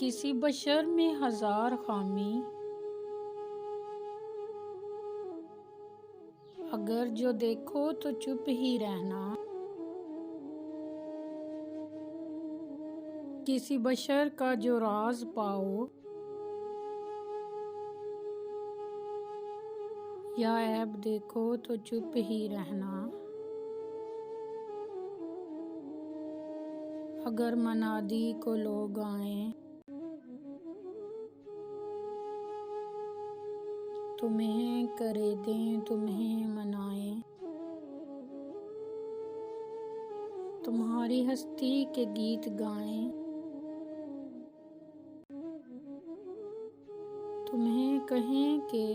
किसी बशर में हजार खामी, अगर जो देखो तो चुप ही रहना। किसी बशर का जो राज पाओ या ऐब देखो तो चुप ही रहना। अगर मनादी को लोग आएं तुम्हें करे दें, तुम्हें मनाएं, तुम्हारी हस्ती के गीत गाएं, तुम्हें कहें कि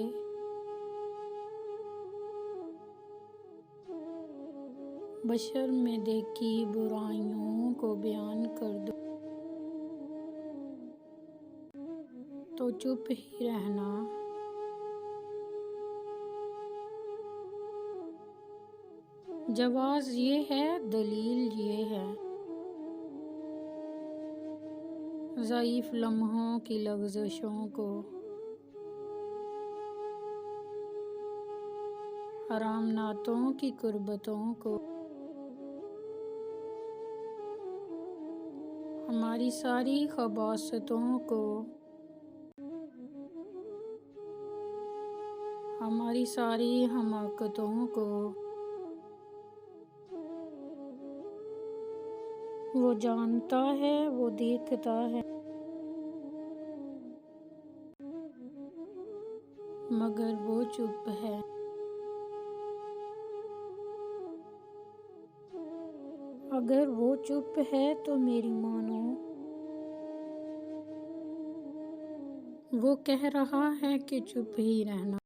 बशर में देखी बुराइयों को बयान कर दो तो चुप ही रहना। जवाब ये है, दलील ये है, ज़ईफ़ लम्हों की लग़ज़शों को, हराम नातों की कुर्बतों को, हमारी सारी खबासतों को, हमारी सारी हमाकतों को। वो जानता है, वो देखता है, मगर वो चुप है। अगर वो चुप है तो मेरी मानो, वो कह रहा है कि चुप ही रहना।